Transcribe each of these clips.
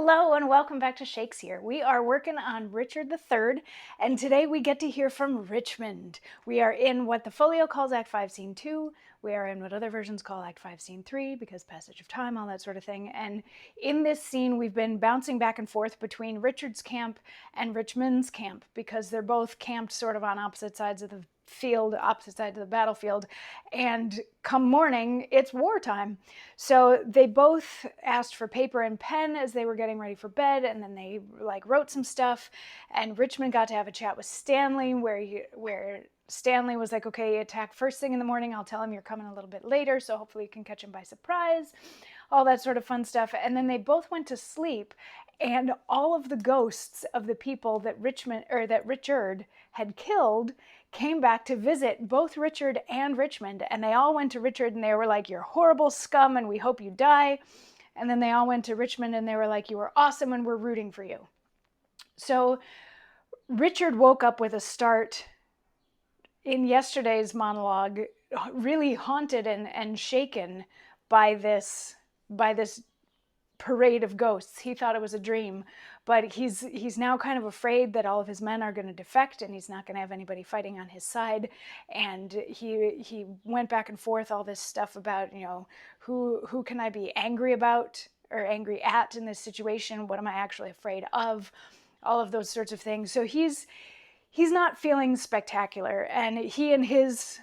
Hello and welcome back to Shakesyear. We are working on Richard III, and today we get to hear from Richmond. We are in what the folio calls Act 5, Scene 2. We are in what other versions call Act 5, Scene 3, because passage of time, all that sort of thing. And in this scene, we've been bouncing back and forth between Richard's camp and Richmond's camp, because they're both camped sort of on opposite sides of the field, opposite sides of the battlefield, and come morning, it's wartime. So they both asked for paper and pen as they were getting ready for bed, and then they wrote some stuff, and Richmond got to have a chat with Stanley where Stanley was like, okay, attack first thing in the morning, I'll tell him you're coming a little bit later, so hopefully you can catch him by surprise, all that sort of fun stuff. And then they both went to sleep, and all of the ghosts of the people that Richard had killed came back to visit both Richard and Richmond, and they all went to Richard and they were like, you're horrible scum and we hope you die. And then they all went to Richmond and they were like, you were awesome and we're rooting for you. So Richard woke up with a start in yesterday's monologue, really haunted and shaken by this parade of ghosts. He thought it was a dream, but he's now kind of afraid that all of his men are going to defect and he's not going to have anybody fighting on his side. And he went back and forth all this stuff about, who can I be angry about or angry at in this situation? What am I actually afraid of? All of those sorts of things. So he's not feeling spectacular, and he and his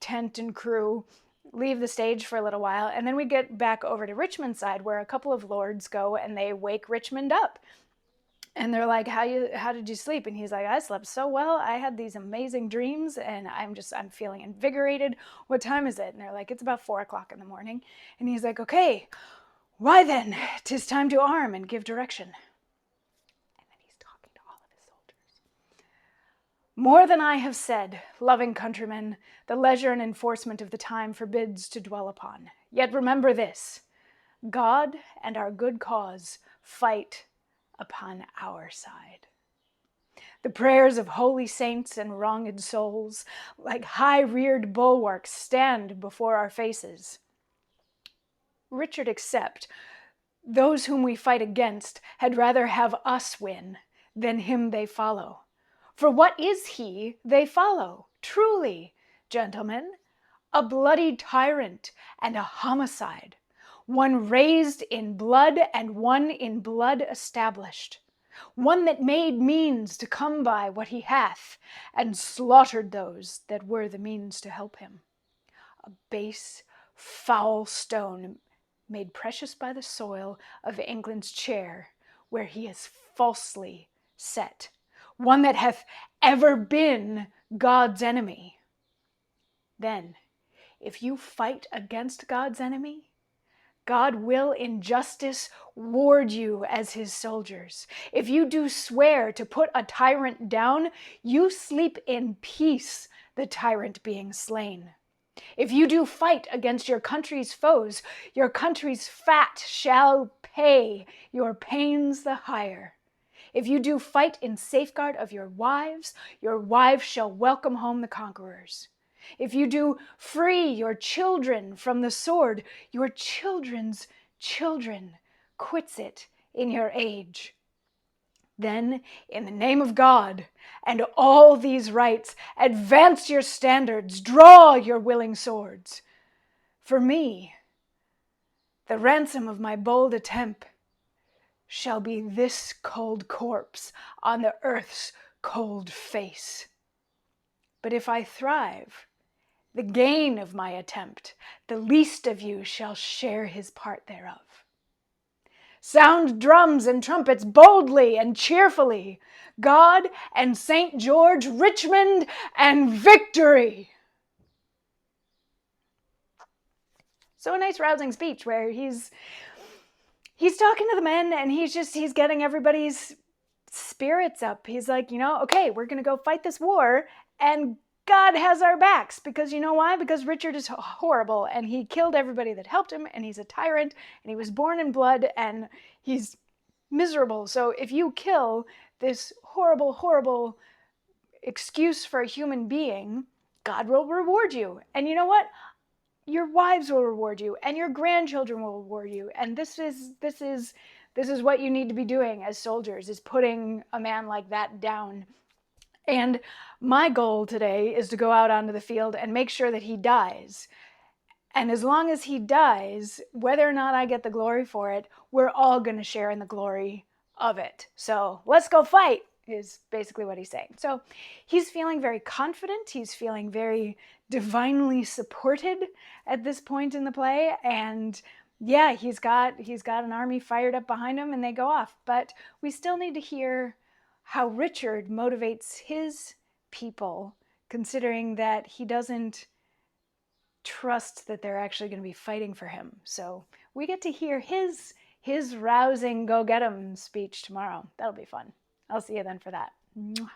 tent and crew leave the stage for a little while, and then we get back over to Richmond's side where a couple of lords go and they wake Richmond up. And they're like, how did you sleep? And he's like, I slept so well. I had these amazing dreams and I'm feeling invigorated. What time is it? And they're like, it's about 4 o'clock in the morning. And he's like, okay, why then? 'Tis time to arm and give direction. And then he's talking to all of his soldiers. More than I have said, loving countrymen, the leisure and enforcement of the time forbids to dwell upon. Yet remember this, God and our good cause fight upon our side. The prayers of holy saints and wronged souls, like high-reared bulwarks, stand before our faces. Richard except, those whom we fight against had rather have us win than him they follow. For what is he they follow? Truly, gentlemen, a bloody tyrant and a homicide, one raised in blood and one in blood established, one that made means to come by what he hath, and slaughtered those that were the means to help him. A base, foul stone made precious by the soil of England's chair, where he is falsely set, one that hath ever been God's enemy. Then, if you fight against God's enemy, God will in justice ward you as his soldiers. If you do swear to put a tyrant down, you sleep in peace, the tyrant being slain. If you do fight against your country's foes, your country's fat shall pay your pains the higher. If you do fight in safeguard of your wives shall welcome home the conquerors. If you do free your children from the sword, your children's children quits it in your age. Then, in the name of God and all these rights, advance your standards, draw your willing swords. For me, the ransom of my bold attempt shall be this cold corpse on the earth's cold face. But if I thrive, the gain of my attempt, the least of you shall share his part thereof. Sound drums and trumpets boldly and cheerfully. God and St. George, Richmond and victory. So a nice rousing speech where he's talking to the men and he's getting everybody's spirits up. He's like, okay, we're going to go fight this war and God has our backs, because you know why? Because Richard is horrible and he killed everybody that helped him and he's a tyrant and he was born in blood and he's miserable. So if you kill this horrible, horrible excuse for a human being, God will reward you. And you know what? Your wives will reward you and your grandchildren will reward you. And this is This is what you need to be doing as soldiers, is putting a man like that down. And my goal today is to go out onto the field and make sure that he dies. And as long as he dies, whether or not I get the glory for it, we're all going to share in the glory of it. So let's go fight, is basically what he's saying. So he's feeling very confident. He's feeling very divinely supported at this point in the play. And yeah, he's got an army fired up behind him, and they go off. But we still need to hear how Richard motivates his people, considering that he doesn't trust that they're actually going to be fighting for him. So we get to hear his rousing go get 'em speech tomorrow. That'll be fun. I'll see you then for that. Mwah.